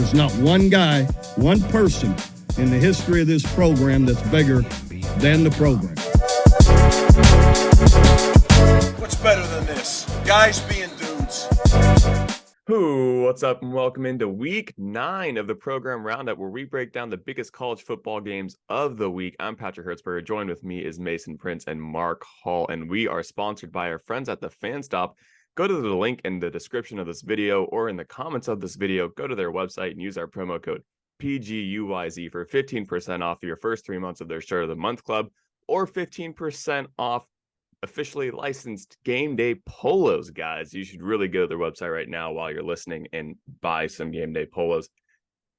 There's not one guy, one person in the history of this program that's bigger than the program. What's better than this? Guys being dudes. What's up, and welcome into week 9 of the program roundup, where we break down the biggest college football games of the week. I'm Patrick Hertzberger. Joined with me is Mason Prince and Mark Hall, and we are sponsored by our friends at the Fan Stop. Go to the link in the description of this video or in the comments of this video. Go to their website and use our promo code PGUYZ for 15% off your first 3 months of their Shirt of the Month Club, or 15% off officially licensed game day polos. Guys, you should really go to their website right now while you're listening and buy some game day polos.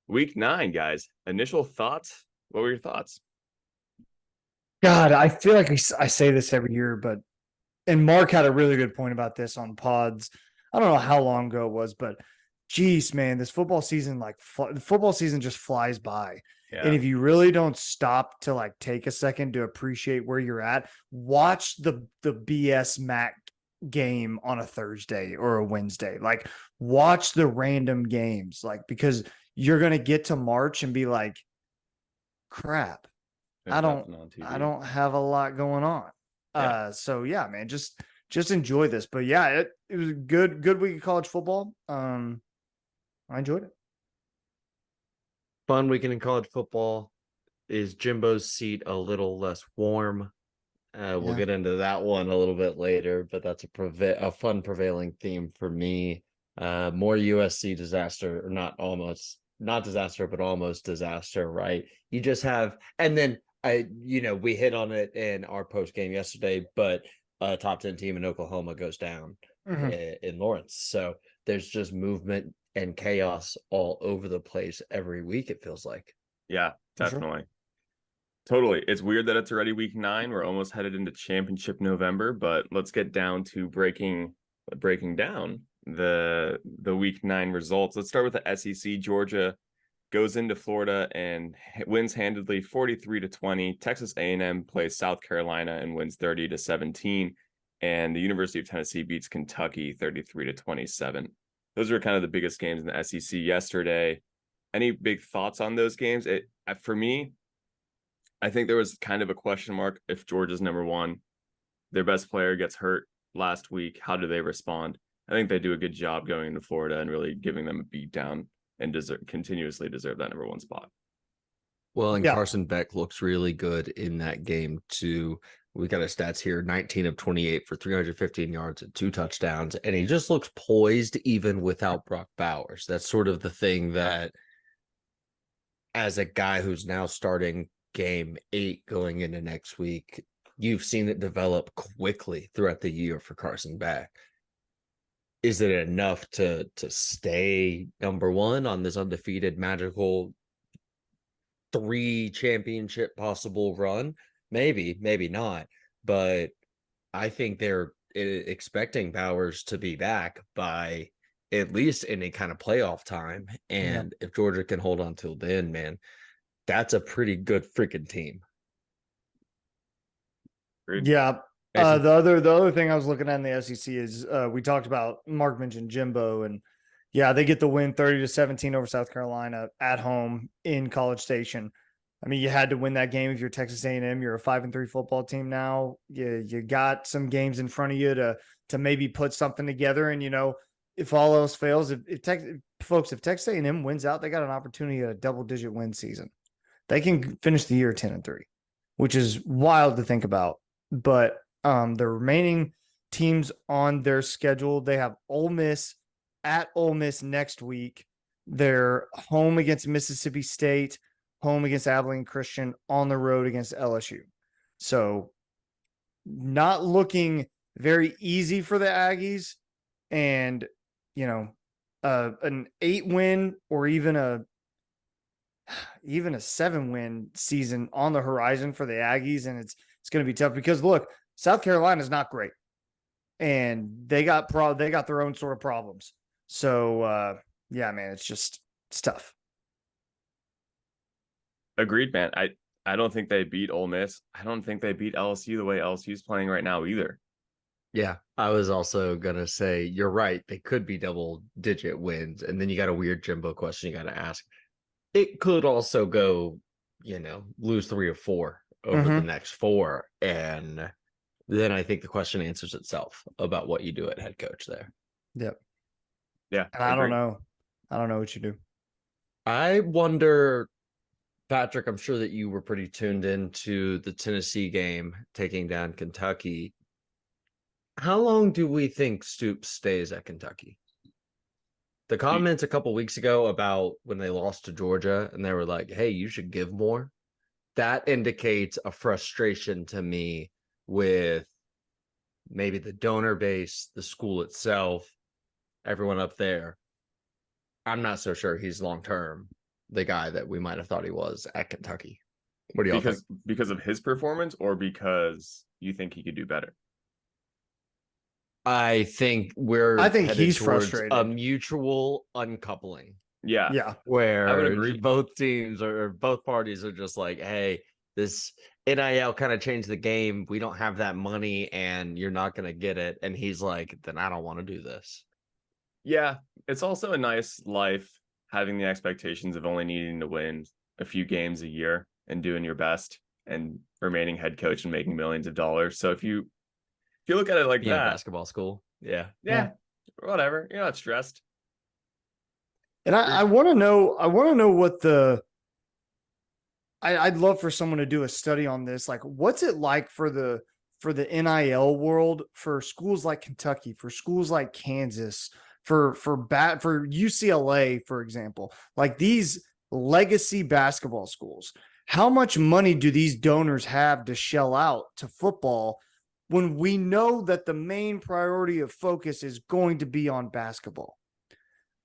Week 9, guys, initial thoughts. What were your thoughts? God, I feel like I say this every year, but and Mark had a really good point about this on pods. I don't know how long ago it was, but geez, man, this football season, football season just flies by. Yeah. And if you really don't stop to take a second to appreciate where you're at, watch the BS MAC game on a Thursday or a Wednesday. Watch the random games, because you're going to get to March and be like, crap, I don't have a lot going on. Yeah. So yeah, man, just enjoy this. But yeah, it was a good week of college football. I enjoyed it. Fun weekend in college football. Is Jimbo's seat a little less warm? We'll get into that one a little bit later, but that's a fun prevailing theme for me. More USC disaster, or not disaster, but almost disaster, right? You just have, and then we hit on it in our post game yesterday, but a top 10 team in Oklahoma goes down in Lawrence. So there's just movement and chaos all over the place every week, it feels like. Yeah, definitely. Totally. It's weird that it's already week 9. We're almost headed into championship November, but let's get down to breaking down the week 9 results. Let's start with the SEC. Georgia goes into Florida and wins handedly 43-20. Texas A&M plays South Carolina and wins 30-17. And the University of Tennessee beats Kentucky 33-27. Those were kind of the biggest games in the SEC yesterday. Any big thoughts on those games? For me, I think there was kind of a question mark if Georgia's number 1. Their best player gets hurt last week. How do they respond? I think they do a good job going into Florida and really giving them a beat down and continuously deserve that number 1 spot. Well, and Carson Beck looks really good in that game too. We got his stats here: 19 of 28 for 315 yards and 2 touchdowns. And he just looks poised even without Brock Bowers. That's sort of the thing that, as a guy who's now starting game 8 going into next week, you've seen it develop quickly throughout the year for Carson Beck. Is it enough to stay number 1 on this undefeated, magical 3 championship possible run? Maybe not. But I think they're expecting Bowers to be back by at least any kind of playoff time. And if Georgia can hold on till then, man, that's a pretty good freaking team. Yeah. The other thing I was looking at in the SEC is we talked about, Mark mentioned Jimbo, and they get the win 30-17 over South Carolina at home in College Station. I mean, you had to win that game if you're Texas A&M. You're a 5-3 football team now. You got some games in front of you to maybe put something together. And if all else fails, if Texas A&M wins out, they got an opportunity at a double-digit win season. They can finish the year 10-3, which is wild to think about. But the remaining teams on their schedule, they have Ole Miss at Ole Miss next week. They're home against Mississippi State, home against Abilene Christian, on the road against LSU. So not looking very easy for the Aggies. And, an 8-win or even a 7-win season on the horizon for the Aggies. And it's going to be tough because, look, South Carolina is not great. And they got their own sort of problems. So, man, it's tough. Agreed, man. I don't think they beat Ole Miss. I don't think they beat LSU the way LSU's playing right now either. Yeah, I was also gonna say you're right. They could be double-digit wins, and then you got a weird Jimbo question you got to ask. It could also go, lose 3 or 4 over the Mhm. next 4, and then I think the question answers itself about what you do at head coach there. Yep. Yeah, And I don't know. I don't know what you do. I wonder, Patrick, I'm sure that you were pretty tuned into the Tennessee game taking down Kentucky. How long do we think Stoops stays at Kentucky? The comments a couple weeks ago about when they lost to Georgia and they were like, hey, you should give more. That indicates a frustration to me with maybe the donor base, the school itself, everyone up there. I'm not so sure he's long term the guy that we might have thought he was at Kentucky. What do y'all think? Because of his performance, or because you think he could do better? I think he's towards frustrated. a mutual uncoupling. Yeah. Yeah. I would Where agree. both teams or both parties are just like, hey, this NIL kind of changed the game. We don't have that money and you're not going to get it. And he's like, then I don't want to do this. Yeah. It's also a nice life having the expectations of only needing to win a few games a year and doing your best and remaining head coach and making millions of dollars. So if you look at it like Yeah, that, basketball school. Yeah. Whatever. You're not stressed. And I want to know. I want to know what I'd love for someone to do a study on this. Like, what's it like for the NIL world, for schools like Kentucky, for schools like Kansas, for UCLA, for example, like these legacy basketball schools. How much money do these donors have to shell out to football when we know that the main priority of focus is going to be on basketball?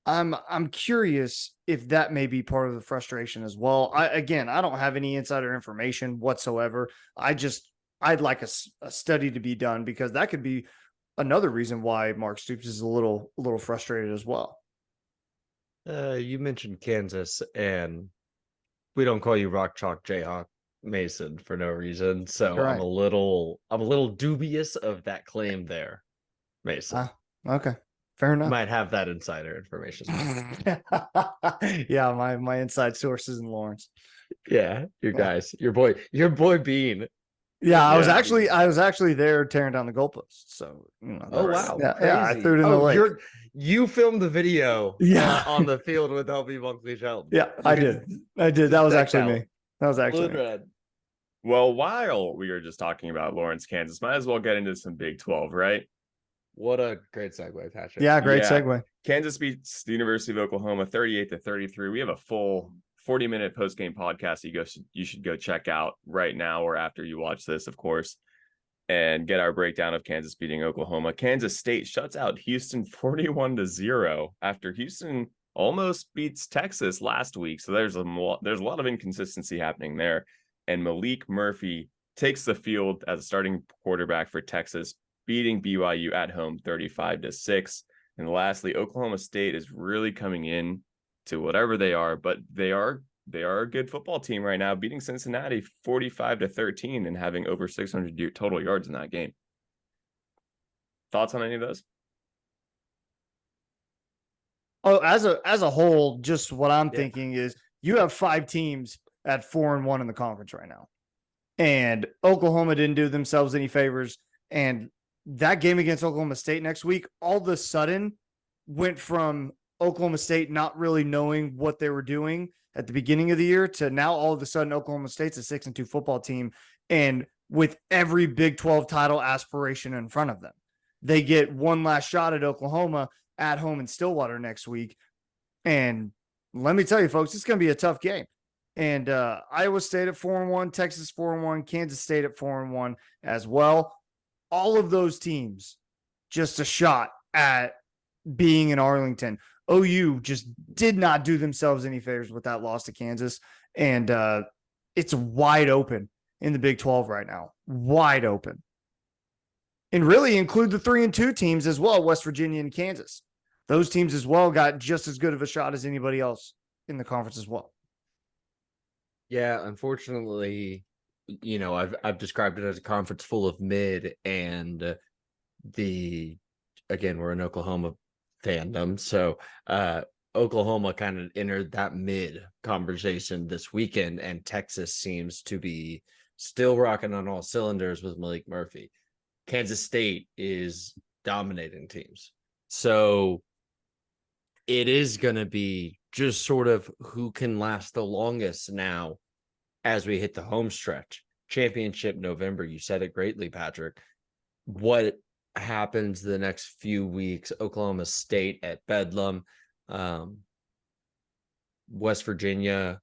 I'm curious if that may be part of the frustration as well. I don't have any insider information whatsoever. I'd like a study to be done, because that could be another reason why Mark Stoops is a little frustrated as well. You mentioned Kansas, and we don't call you Rock Chalk Jayhawk Mason for no reason. So Correct. I'm a little dubious of that claim there, Mason. Okay. Fair enough. Might have that insider information. Yeah, my inside sources in Lawrence. Yeah, your boy Bean. Yeah, I was actually there tearing down the goalposts. So Oh wow, yeah, I threw it in the lake. You filmed the video, on the field with LB Bunkley Shelton. Yeah, I did. That was actually me. That was actually me. Red. Well, while we were just talking about Lawrence, Kansas, might as well get into some Big 12, right? What a great segue, Patrick. Yeah, great segue. Kansas beats the University of Oklahoma 38-33. We have a full 40-minute post-game podcast you should go check out right now, or after you watch this, of course, and get our breakdown of Kansas beating Oklahoma. Kansas State shuts out Houston 41-0 after Houston almost beats Texas last week. So there's a lot of inconsistency happening there. And Malik Murphy takes the field as a starting quarterback for Texas, beating BYU at home 35-6. And lastly, Oklahoma State is really coming in to whatever they are, but they are a good football team right now, beating Cincinnati 45-13 and having over 600 total yards in that game. Thoughts on any of those? Oh, as a whole, just what I'm thinking is you have 5 teams at 4-1 in the conference right now. And Oklahoma didn't do themselves any favors. And that game against Oklahoma State next week, all of a sudden went from Oklahoma State not really knowing what they were doing at the beginning of the year to now all of a sudden Oklahoma State's a 6-2 football team, and with every Big 12 title aspiration in front of them. They get one last shot at Oklahoma at home in Stillwater next week. And let me tell you, folks, it's going to be a tough game. And Iowa State at 4-1, Texas 4-1, Kansas State at 4-1 as well. All of those teams just a shot at being in Arlington. OU just did not do themselves any favors with that loss to Kansas. And it's wide open in the Big 12 right now. Wide open. And really include the 3-2 teams as well, West Virginia and Kansas. Those teams as well got just as good of a shot as anybody else in the conference as well. Yeah, unfortunately, I've described it as a conference full of mid, and again, we're an Oklahoma fandom, so Oklahoma kind of entered that mid conversation this weekend, and Texas seems to be still rocking on all cylinders with Malik Murphy. Kansas State is dominating teams. So it is going to be just sort of who can last the longest now as we hit the home stretch. Championship November, you said it greatly, Patrick. What happens the next few weeks? Oklahoma State at Bedlam, West Virginia,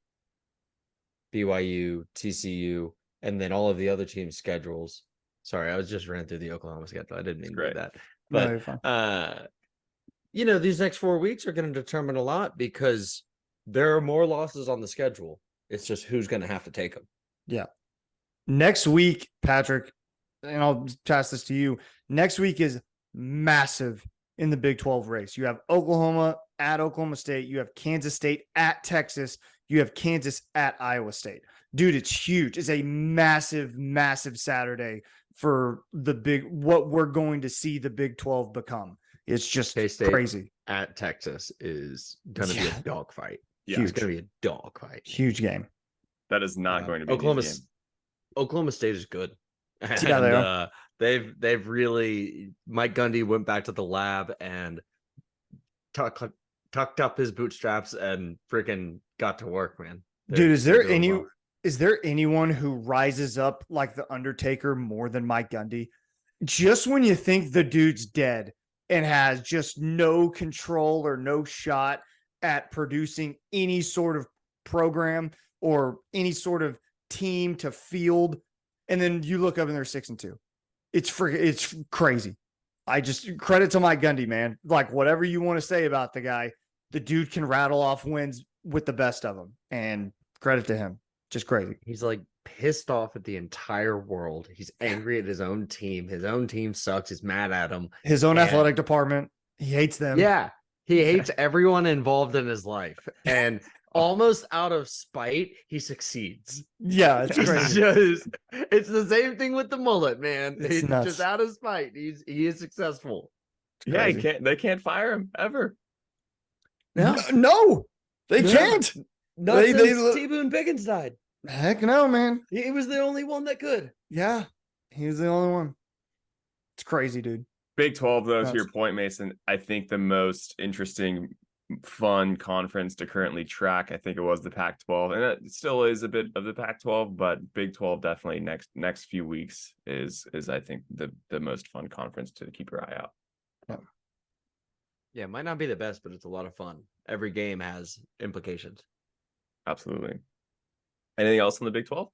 BYU, TCU, and then all of the other teams' schedules. Sorry, I was just ran through the Oklahoma schedule. I didn't mean to do that. But, No, you're fine. These next 4 weeks are going to determine a lot because there are more losses on the schedule. It's just who's going to have to take them. Yeah. Next week, Patrick, and I'll pass this to you. Next week is massive in the Big 12 race. You have Oklahoma at Oklahoma State. You have Kansas State at Texas. You have Kansas at Iowa State. Dude, it's huge. It's a massive, massive Saturday for what we're going to see the Big 12 become. It's just K-State crazy. At Texas is going to be a dogfight. Yeah. It's going to be a dogfight. Huge game. That is not going to be Oklahoma State is good. And, Yeah, they are. They've really, Mike Gundy went back to the lab and tucked up his bootstraps and freaking got to work, man. Dude, is there anyone who rises up like the Undertaker more than Mike Gundy? Just when you think the dude's dead and has just no control or no shot at producing any sort of program or any sort of team to field, and then you look up and they're 6-2. It's crazy. I just credit to Mike Gundy, man. Like, whatever you want to say about the guy, the dude can rattle off wins with the best of them, and credit to him. Just crazy. He's like pissed off at the entire world. He's angry at his own team. His own team sucks. He's mad at him. His own athletic department. He hates them. Yeah. He hates everyone involved in his life. And almost out of spite, he succeeds. Yeah, it's crazy. It's the same thing with the mullet, man. It's It's nuts. just out of spite. He is successful. Yeah, they can't fire him ever. No, they can't. Not They- since they- T. Boone Pickens died. Heck no, man. He was the only one that could. Yeah, he was the only one. It's crazy, dude. Big 12, though, to your Nuts. point, Mason, I think the most interesting, fun conference to currently track, I think it was the Pac-12, and it still is a bit of the Pac-12, but Big 12 definitely next few weeks is I think the most fun conference to keep your eye out. Yeah, it might not be the best, but it's a lot of fun. Every game has implications. Absolutely. Anything else on the Big 12?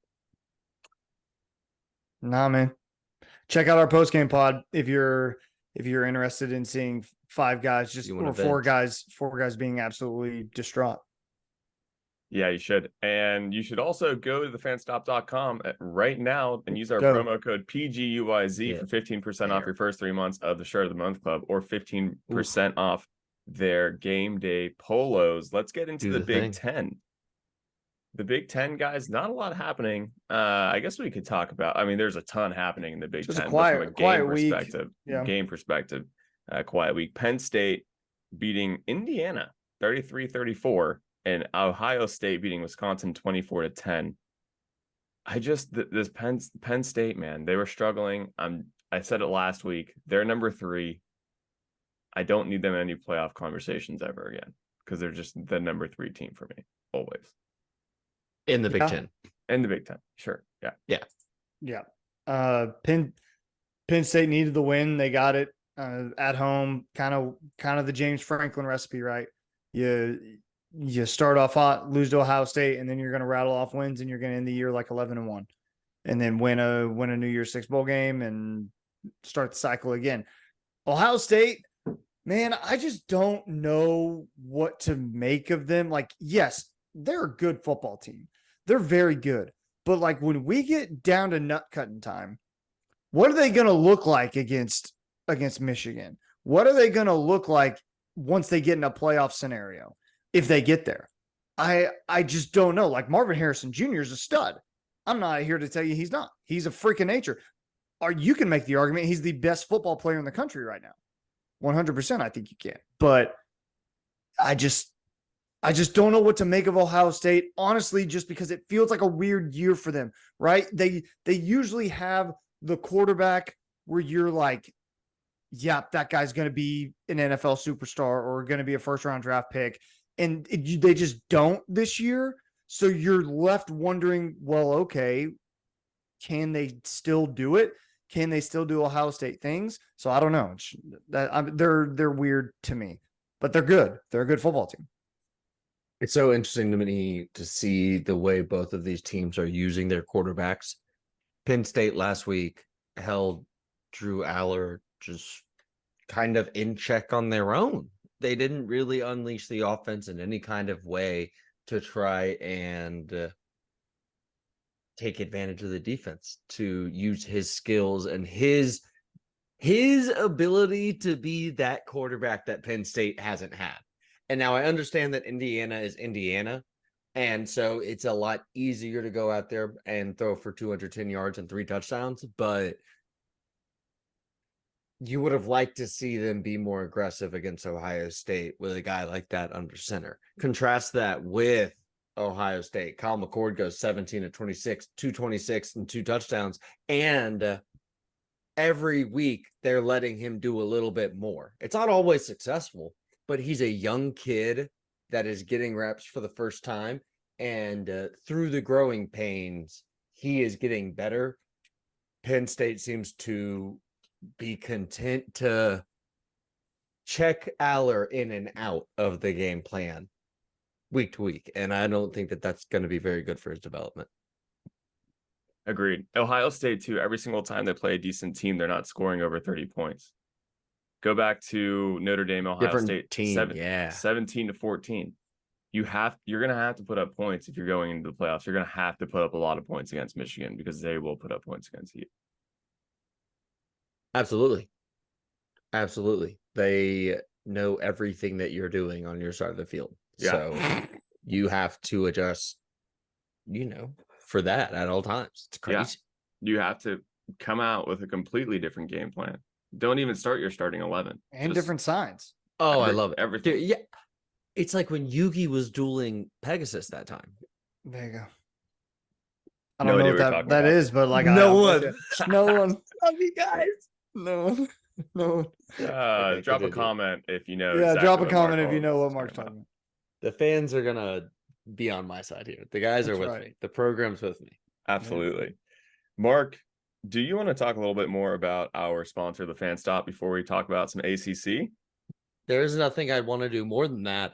Nah, man. Check out our post game pod if you're interested in seeing five guys, or four guys being absolutely distraught. Yeah, you should. And you should also go to thefanstop.com right now and use our Go. promo code PGUYZ for 15% off your first 3 months of the Shirt of the Month Club, or 15% off their game day polos. Let's get into the Big Ten. The Big Ten, guys, not a lot happening. I guess we could talk about, there's a ton happening in the Big Just a Ten. quiet but from a game week. perspective, Yeah. quiet week. Penn State beating Indiana 33-34. And Ohio State beating Wisconsin 24-10. This Penn State, man, they were struggling. I said it last week. They're number 3. I don't need them in any playoff conversations ever again because they're just the number 3 team for me always. In the Big Ten. In the Big Ten, sure, yeah. Penn State needed the win. They got it at home. Kind of the James Franklin recipe, right? You start off hot, lose to Ohio State, and then you're going to rattle off wins, and you're going to end the year like 11-1, and then win a New Year's Six bowl game and start the cycle again. Ohio State, man, I just don't know what to make of them. Like, yes, they're a good football team. They're very good. But like when we get down to nut cutting time, what are they going to look like against Michigan? What are they going to look like once they get in a playoff scenario? If they get there, I just don't know. Like Marvin Harrison Jr. is a stud. I'm not here to tell you he's not. He's a freak of nature. or you can make the argument he's the best football player in the country right now. 100%. I think you can, but I just don't know what to make of Ohio State, honestly, just because it feels like a weird year for them, right? They usually have the quarterback where you're like, yeah, that guy's going to be an NFL superstar or going to be a first-round draft pick, and they just don't this year. So you're left wondering, well, okay, can they still do it? Can they still do Ohio State things? So I don't know. They're weird to me, but they're good. They're a good football team. It's so interesting to me to see the way both of these teams are using their quarterbacks. Penn State last week held Drew Aller just kind of in check on their own. They didn't really unleash the offense in any kind of way to try and take advantage of the defense, to use his skills and his ability to be that quarterback that Penn State hasn't had. And now I understand that Indiana is Indiana, and so it's a lot easier to go out there and throw for 210 yards and 3 touchdowns, but you would have liked to see them be more aggressive against Ohio State with a guy like that under center. Contrast that with Ohio State. Kyle McCord goes 17 of 26, 226 and 2 touchdowns. And every week they're letting him do a little bit more. It's not always successful, but he's a young kid that is getting reps for the first time. And through the growing pains, he is getting better. Penn State seems to be content to check Aller in and out of the game plan week to week. And I don't think that that's going to be very good for his development. Agreed. Ohio State, too, every single time they play a decent team, they're not scoring over 30 points. Go back to Notre Dame, Ohio Different State, team, 17 to 14. You're going to have to put up points if you're going into the playoffs. You're going to have to put up a lot of points against Michigan because they will put up points against you. Absolutely. Absolutely. They know everything that you're doing on your side of the field. Yeah. So you have to adjust, for that at all times. It's crazy. Yeah. You have to come out with a completely different game plan. Don't even start your starting 11. And different signs. Oh, I love it. Everything. Dude, yeah. It's like when Yugi was dueling Pegasus that time. There you go. I don't know what that is, but like no one. Love you guys. No one. Drop a comment if you know. Yeah, exactly drop a what comment Mark if you know what is Mark's talking talking about. The fans are gonna be on my side here. The guys That's are with right. me. The program's with me. Absolutely. Mark, do you want to talk a little bit more about our sponsor, the Fan Stop, before we talk about some ACC? There's nothing I'd want to do more than that.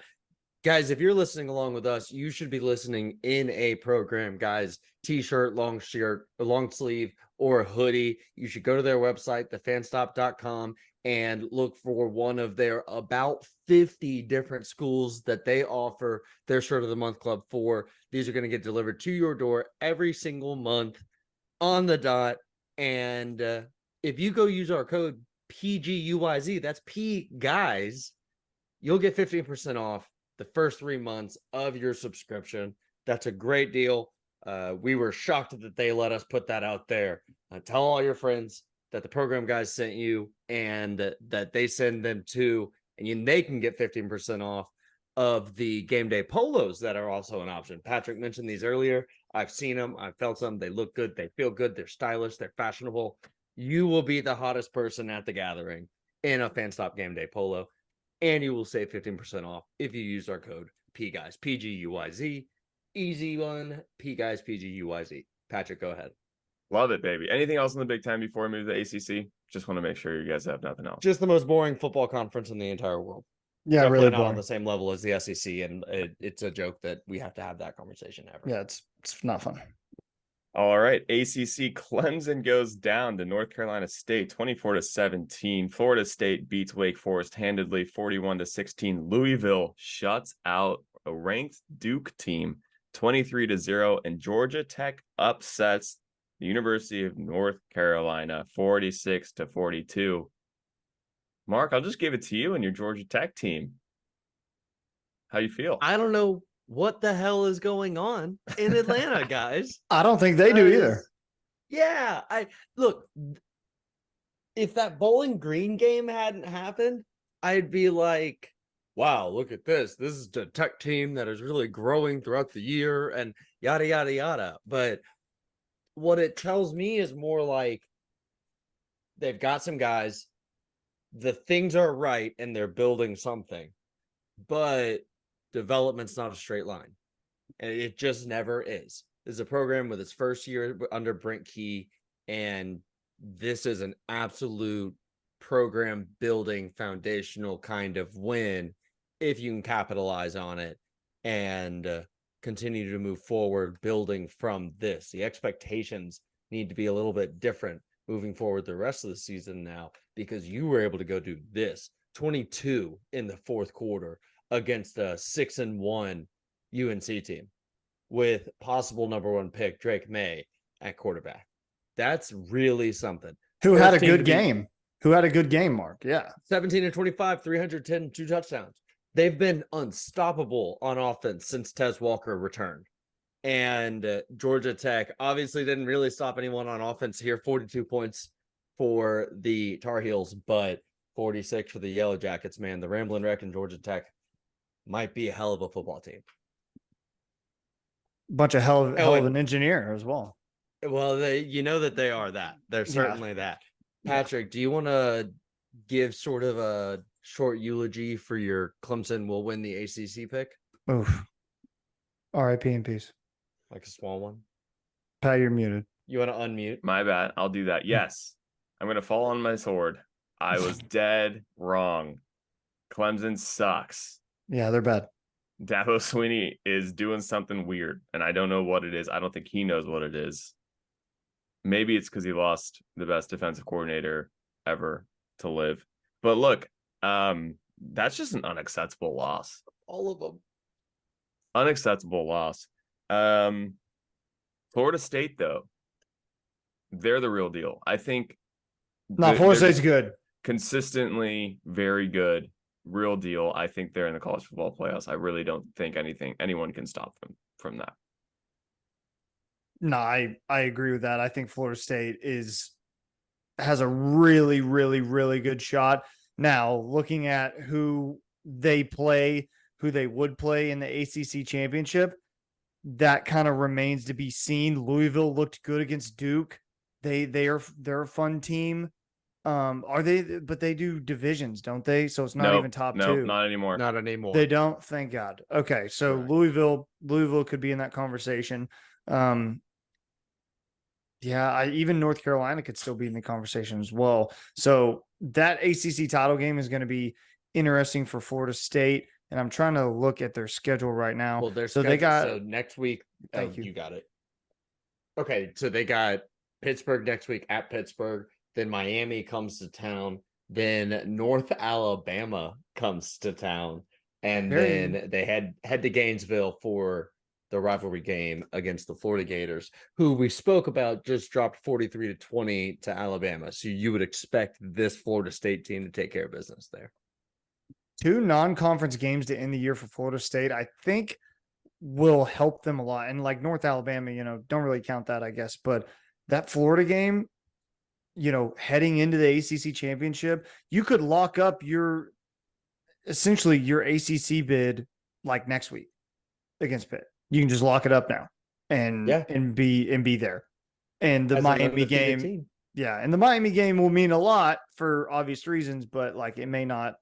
Guys, if you're listening along with us, you should be listening in a program, guys. T-shirt, long shirt, a long sleeve, or a hoodie. You should go to their website, thefanstop.com, and look for one of their about 50 different schools that they offer their Shirt of the Month Club for. These are going to get delivered to your door every single month on the dot. And if you go use our code PGUYZ, that's P guys, you'll get 15% off the first 3 months of your subscription. That's a great deal. We were shocked that they let us put that out there. Tell all your friends that the program guys sent you and that they send them to, and they can get 15% off of the game day polos that are also an option. Patrick mentioned these earlier. I've seen them. I've felt them. They look good. They feel good. They're stylish. They're fashionable. You will be the hottest person at the gathering in a FanStop game day polo. And you will save 15% off if you use our code PGUYZ, PGUYZ. Easy one, PGUYZ, PGUYZ. Patrick, go ahead. Love it, baby. Anything else in the Big Ten before we move to the ACC? Just want to make sure you guys have nothing else. Just the most boring football conference in the entire world. Yeah, Definitely really not boring. on the same level as the SEC, and it's a joke that we have to have that conversation ever. Yeah, it's not fun. All right, ACC. Clemson goes down to North Carolina State, 24-17. Florida State beats Wake Forest handedly, 41-16. Louisville shuts out a ranked Duke team, 23-0, and Georgia Tech upsets the University of North Carolina, 46-42. Mark, I'll just give it to you and your Georgia Tech team. How you feel? I don't know what the hell is going on in Atlanta, guys. I don't think they do either. Yeah, look, if that Bowling Green game hadn't happened, I'd be like, wow, look at this. This is a Tech team that is really growing throughout the year and yada, yada, yada. But what it tells me is more like they've got some guys, the things are right, and they're building something. But development's not a straight line. And it just never is. This is a program with its first year under Brent Key, and this is an absolute program building foundational kind of win if you can capitalize on it and continue to move forward building from this. The expectations need to be a little bit different moving forward the rest of the season now, because you were able to go do this 22 in the fourth quarter against a 6-1 UNC team with possible number 1 pick Drake May at quarterback. That's really something. Who had a good game? Who had a good game, Mark? Yeah. 17-25, 310, 2 touchdowns. They've been unstoppable on offense since Tez Walker returned. And Georgia Tech obviously didn't really stop anyone on offense here. 42 points for the Tar Heels, but 46 for the Yellow Jackets, man. The Ramblin' Wreck and Georgia Tech might be a hell of a football team. Bunch of hell of an engineer as well. Well, that they are that. They're certainly that. Patrick, do you want to give sort of a short eulogy for your Clemson will win the ACC pick? Oof. R.I.P. in peace. Like a small one? Pat, you're muted. You want to unmute? My bad. I'll do that. Yes. I'm going to fall on my sword. I was dead wrong. Clemson sucks. Yeah, they're bad. Dabo Swinney is doing something weird, and I don't know what it is. I don't think he knows what it is. Maybe it's because he lost the best defensive coordinator ever to live. But look, that's just an unacceptable loss. All of them. Unacceptable loss. Florida State, though, they're the real deal. I think. No, Florida State's good. Consistently very good. Real deal. I think they're in the college football playoffs. I really don't think anyone can stop them from that. No, I agree with that. I think Florida State has a really, really, really good shot. Now, looking at who they would play in the ACC championship, that kind of remains to be seen. Louisville looked good against Duke. They're a fun team. Are they? But they do divisions, don't they? So it's not even top two. Not anymore. Not anymore. They don't. Thank God. Okay, so right. Louisville could be in that conversation. Yeah, even North Carolina could still be in the conversation as well. So that ACC title game is going to be interesting for Florida State. And I'm trying to look at their schedule right now. Well, they got next week. Thank you. You got it. Okay, so they got Pittsburgh next week at Pittsburgh. Then Miami comes to town. Then North Alabama comes to town, and then they head to Gainesville for the rivalry game against the Florida Gators, who we spoke about just dropped 43-20 to Alabama. So you would expect this Florida State team to take care of business there. 2 non-conference games to end the year for Florida State, I think, will help them a lot. And like North Alabama, don't really count that, I guess. But that Florida game, heading into the ACC championship, you could lock up essentially your ACC bid like next week against Pitt. You can just lock it up now and be there. And the Miami game, and the Miami game will mean a lot for obvious reasons, but like it may not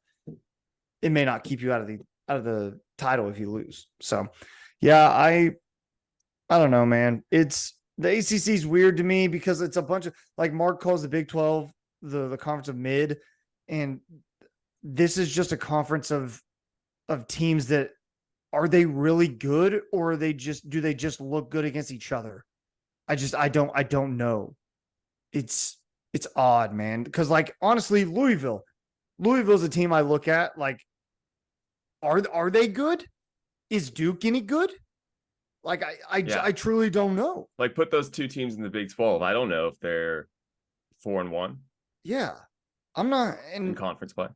keep you out of the title if you lose. So, yeah, I don't know, man. The ACC is weird to me because it's a bunch of, like Mark calls the Big 12 the conference of mid, and this is just a conference of teams that, are they really good, or do they just look good against each other? I don't know. It's odd, man. Because like honestly, Louisville's a team I look at like, are they good? Is Duke any good? Like I truly don't know. Like put those 2 teams in the Big 12. I don't know if they're 4-1. Yeah, I'm not in conference play.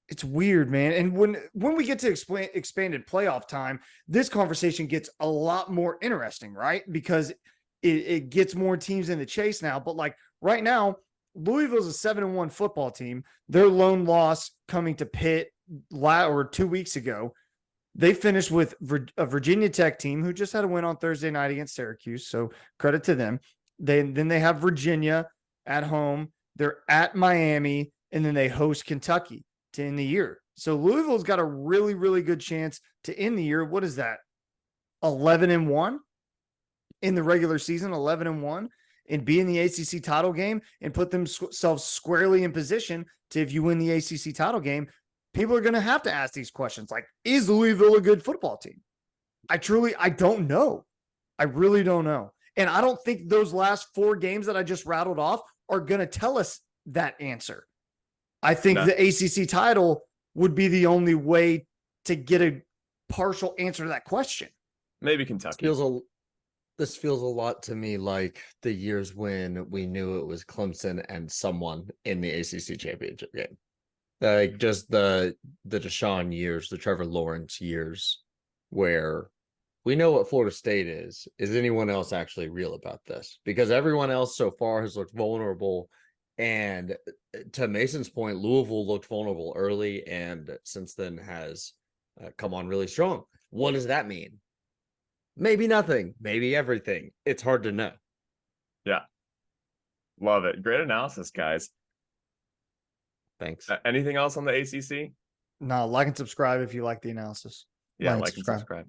It's weird, man. And when we get to expanded playoff time, this conversation gets a lot more interesting, right? Because it gets more teams in the chase now. But like right now, Louisville's a 7-1 football team. Their lone loss coming to Pitt 2 weeks ago. They finished with a Virginia Tech team who just had a win on Thursday night against Syracuse. So credit to them. Then they have Virginia at home. They're at Miami, and then they host Kentucky to end the year. So Louisville's got a really, really good chance to end the year. What is that? 11-1 in the regular season, 11-1, and be in the ACC title game and put themselves squarely in position to, if you win the ACC title game, people are going to have to ask these questions. Like, is Louisville a good football team? I don't know. I really don't know. And I don't think those last 4 games that I just rattled off are going to tell us that answer. I think the ACC title would be the only way to get a partial answer to that question. Maybe Kentucky. This feels a lot to me like the years when we knew it was Clemson and someone in the ACC championship game. Like just the Deshaun years, the Trevor Lawrence years, where we know what Florida State is. Is anyone else actually real about this? Because everyone else so far has looked vulnerable. And to Mason's point, Louisville looked vulnerable early and since then has come on really strong. What does that mean? Maybe nothing, maybe everything. It's hard to know. Yeah. Love it. Great analysis, guys. Thanks. Anything else on the ACC? No, like and subscribe if you like the analysis. Yeah, like and subscribe.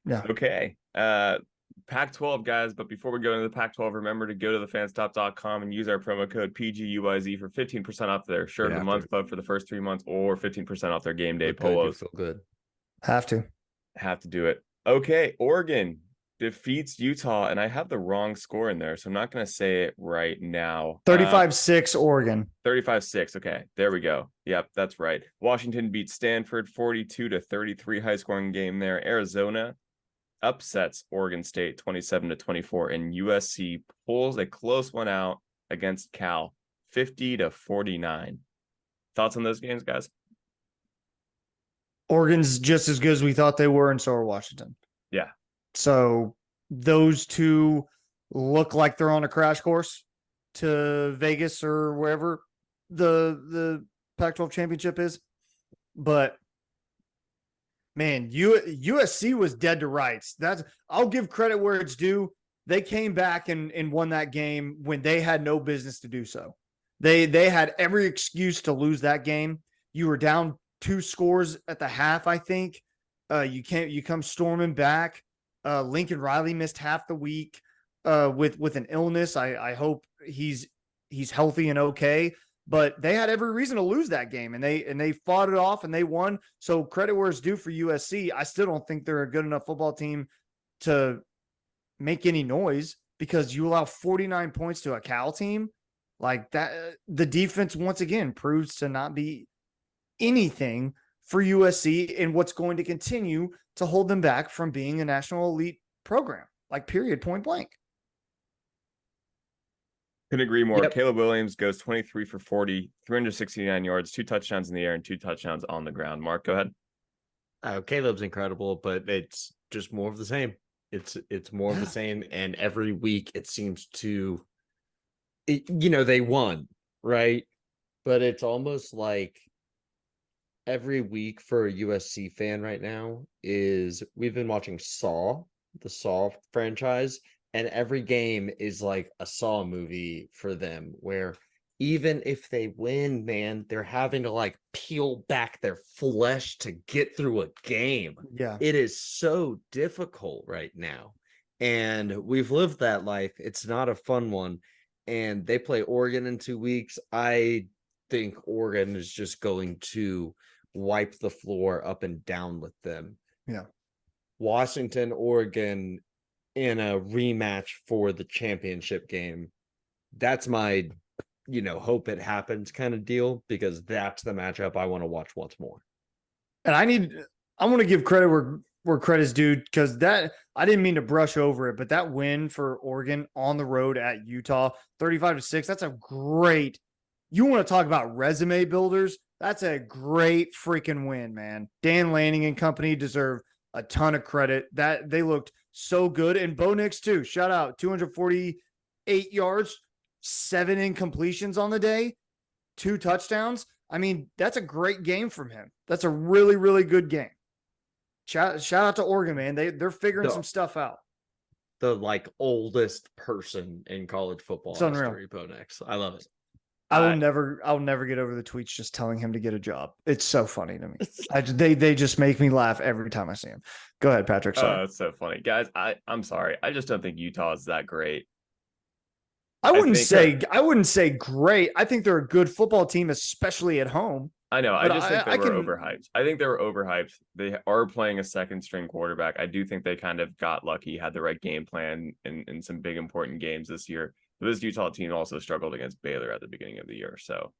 Yeah. Okay. Pac-12, guys, but before we go into the Pac-12, remember to go to thefanstop.com and use our promo code PGUYZ for 15% off their shirt of the month club for the first 3 months, or 15% off their game day polos. Feel good. Have to do it. Okay, Oregon defeats Utah, and I have the wrong score in there, so I'm not going to say it right now. 35-6 Oregon. 35-6. Okay, there we go. Yep, that's right. Washington beats Stanford 42-33, high scoring game there. Arizona upsets Oregon State 27-24, and USC pulls a close one out against Cal 50-49. Thoughts on those games, guys? Oregon's just as good as we thought they were, and so are Washington. Yeah. So those two look like they're on a crash course to Vegas or wherever the Pac-12 championship is. But man, USC was dead to rights. I'll give credit where it's due. They came back and won that game when they had no business to do so. They had every excuse to lose that game. You were down 2 scores at the half, I think. You come storming back. Lincoln Riley missed half the week with an illness. I hope he's healthy and okay. But they had every reason to lose that game, and they fought it off and they won. So credit where it's due for USC. I still don't think they're a good enough football team to make any noise because you allow 49 points to a Cal team like that. The defense once again proves to not be anything for USC and what's going to continue to hold them back from being a national elite program, like period, point blank. Couldn't agree more. Yep. Caleb Williams goes 23 for 40, 369 yards, 2 touchdowns in the air and 2 touchdowns on the ground. Mark, go ahead. Caleb's incredible, but it's just more of the same. It's more of the same, and every week it seems to, they won, right? But it's almost like every week for a USC fan right now is we've been watching the Saw franchise, and every game is like a Saw movie for them where even if they win, man, they're having to like peel back their flesh to get through a game. Yeah. It is so difficult right now. And we've lived that life. It's not a fun one. And they play Oregon in 2 weeks. I think Oregon is just going to wipe the floor up and down with them. Yeah. Washington, Oregon in a rematch for the championship game. That's my, hope it happens kind of deal, because that's the matchup I want to watch once more. And I want to give credit where credit's due, because that I didn't mean to brush over it, but that win for Oregon on the road at Utah, 35-6, that's a great, you want to talk about resume builders. That's a great freaking win, man. Dan Lanning and company deserve a ton of credit. That they looked so good. And Bo Nix too. Shout out, 248 yards, 7 incompletions on the day, 2 touchdowns. I mean, that's a great game from him. That's a really, really good game. Shout out to Oregon, man. They're figuring some stuff out. The like oldest person in college football It's unreal. history, Bo Nix. I love it. I'll never get over the tweets just telling him to get a job. It's so funny to me. They just make me laugh every time I see him. Go ahead, Patrick. Oh, Sorry. that's so funny, guys. I'm sorry. I just don't think Utah is that great. I wouldn't say great. I think they're a good football team, especially at home. I know. I But just think I they were can- overhyped. I think they were overhyped. They are playing a second string quarterback. I do think they kind of got lucky, had the right game plan in some big important games this year. But this Utah team also struggled against Baylor at the beginning of the year. So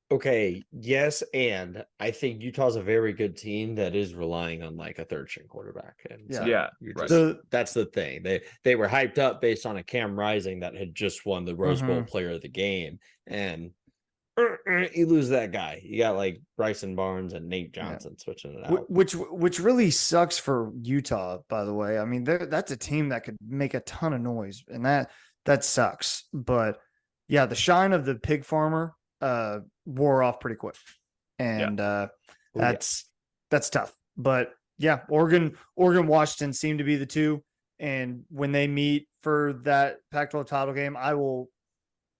Okay, yes, and I think Utah's a very good team that is relying on like a third string quarterback. And Yeah. so yeah, you're right. just- that's the thing. They were hyped up based on a Cam Rising that had just won the Rose Bowl Player of the Game, and you lose that guy. You got like Bryson Barnes and Nate Johnson switching it out. Which really sucks for Utah, by the way. I mean, that's a team that could make a ton of noise, and that sucks. But yeah, the shine of the pig farmer wore off pretty quick, and that's tough. But yeah, Oregon, Washington seem to be the two, and when they meet for that Pac-12 title game, I will.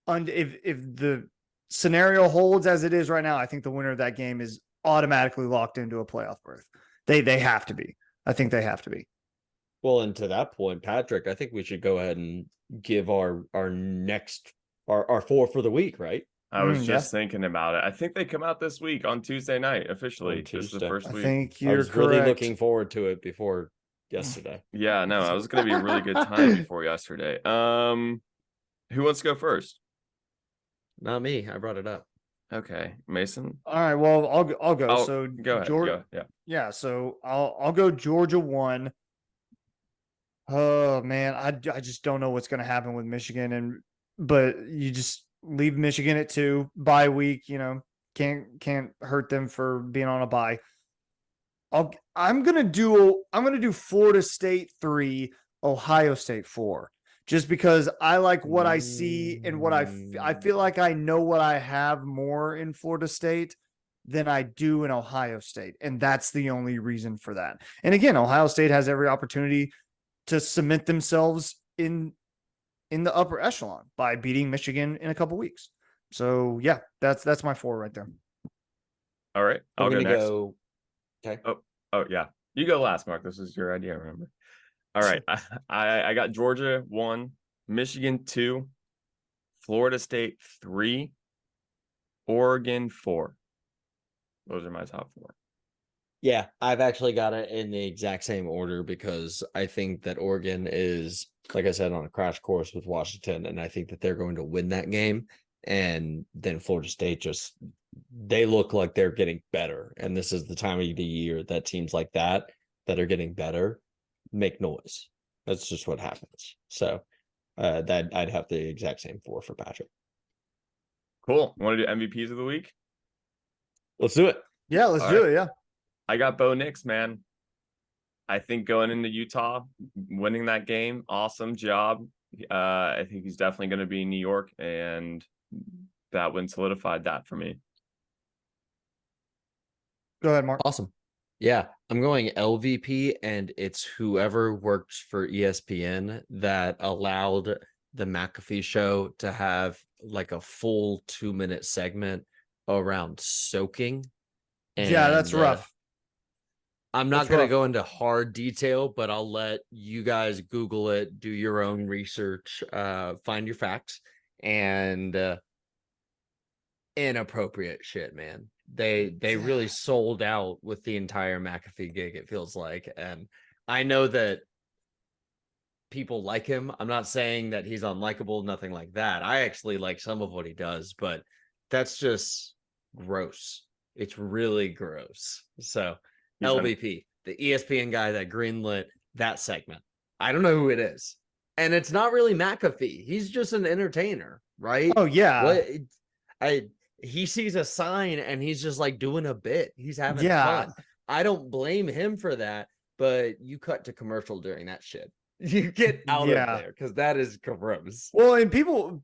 If the scenario holds as it is right now, I think the winner of that game is automatically locked into a playoff berth. They have to be. I think they have to be. Well, and to that point, Patrick, I think we should go ahead and give our next our 4 for the week, right? I was yeah. just thinking about it. I think they come out this week on Tuesday night officially. On This is the Tuesday. first I week. think I you're was correct. really looking forward to it before yesterday. Yeah, no, it was going to be a really good time before yesterday. Who wants to go first? Not me. I brought it up. Okay, Mason. All right. Well, I'll go. Oh, So go ahead. Georgia, Yeah. yeah. So I'll go Georgia 1. Oh man, I just don't know what's going to happen with Michigan, but you just leave Michigan at 2 bye week. Can't hurt them for being on a bye. I'm gonna do Florida State 3, Ohio State 4. Just because I like what I see and what I feel like I know what I have more in Florida State than I do in Ohio State. And that's the only reason for that. And again, Ohio State has every opportunity to cement themselves in the upper echelon by beating Michigan in a couple weeks. So yeah, that's my 4 right there. All right, I'll go I'm gonna next. Okay. Oh yeah, you go last, Mark. This is your idea, remember? All right, I got Georgia 1, Michigan 2, Florida State 3, Oregon 4. Those are my top 4. Yeah, I've actually got it in the exact same order because I think that Oregon is, like I said, on a crash course with Washington, and I think that they're going to win that game. And then Florida State they look like they're getting better. And this is the time of the year that teams like that are getting better make noise. That's just what happens. So that I'd have the exact same 4 for Patrick. Cool. Want to do MVPs of the week? Let's do it. Yeah, let's All do right. it. Yeah. I got Bo Nix, man. I think going into Utah, winning that game, awesome job. I think he's definitely going to be in New York, and that win solidified that for me. Go ahead, Mark. Awesome. Yeah, I'm going LVP, and it's whoever works for ESPN that allowed the McAfee show to have like a full 2-minute segment around soaking. Yeah, that's rough. I'm not That's going to rough. go into hard detail, but I'll let you guys Google it, do your own research, find your facts, and inappropriate shit, man. They really sold out with the entire McAfee gig, it feels like. And I know that people like him. I'm not saying that he's unlikable, nothing like that. I actually like some of what he does, but that's just gross. It's really gross. So He's LVP, the ESPN guy that greenlit that segment. I don't know who it is. And it's not really McAfee. He's just an entertainer, right? Oh yeah. He sees a sign and he's just like doing a bit. He's having Yeah. fun. I don't blame him for that, but you cut to commercial during that shit. You get out Yeah. of there because that is gross. Well, and people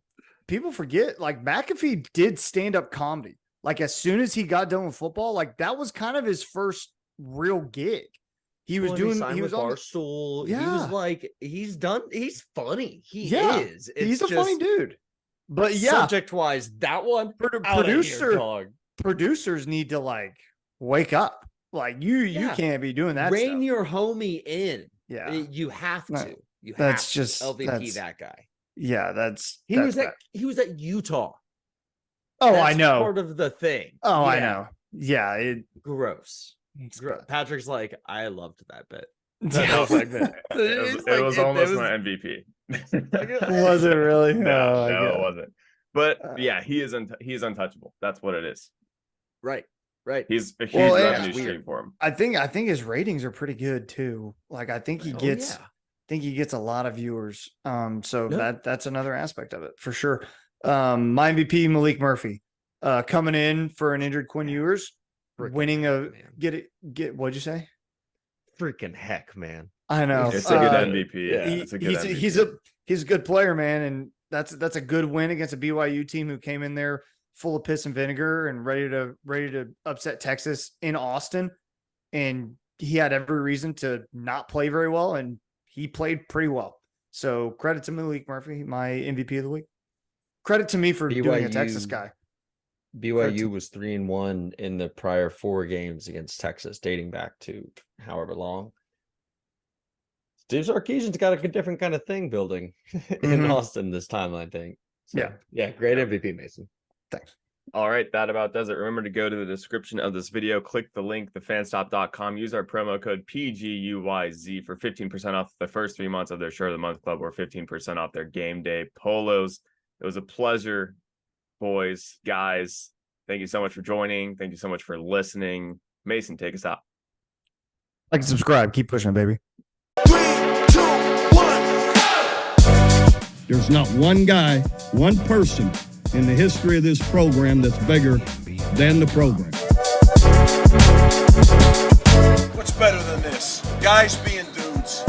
people forget, like McAfee did stand-up comedy. Like as soon as he got done with football, like that was kind of his first real gig. He was he was on Barstool. Yeah. He was like, he's funny. He Yeah, is. he's a funny dude. But yeah, subject wise, that one producers need to like wake up. Like you can't be doing that. Rein stuff. your homie in. Yeah, You have No, to. You that's have just to. LVP that guy. Yeah, that's He was at Utah. Oh, That's I know. part of the thing. Oh, I Yeah. know. Yeah, Gross. it's Patrick's like, I loved that bit. Yeah. It was almost my MVP. Was it really? No, Oh, no, God. it wasn't. But yeah, he is untouchable. That's what it is. Right. He's a huge Well, and- revenue stream for him. I think his ratings are pretty good too. Like I think he gets he gets a lot of viewers. So that's another aspect of it for sure. My MVP Malik Murphy, coming in for an injured Quinn Ewers, winning a get what'd you say? Freaking heck, man. I know. It's a good MVP. Yeah, He- it's a good MVP. he's a good player, man, and that's a good win against a BYU team who came in there full of piss and vinegar and ready to upset Texas in Austin, and he had every reason to not play very well, and he played pretty well. So credit to Malik Murphy, my MVP of the week. Credit to me for doing a Texas guy. BYU was 3-1 in the prior 4 games against Texas, dating back to however long. Steve Sarkisian's got a different kind of thing building in Austin this time, I think. So, yeah, great MVP, Mason. Thanks. All right, that about does it. Remember to go to the description of this video, click the link, thefanstop.com, use our promo code PGUYZ for 15% off the first 3 months of their Shirt of the Month Club or 15% off their game day polos. It was a pleasure, boys, guys. Thank you so much for joining. Thank you so much for listening. Mason, take us out. Like and subscribe. Keep pushing it, baby. 3, 2, 1. There's not one guy, one person in the history of this program that's bigger than the program. What's better than this? Guys being dudes.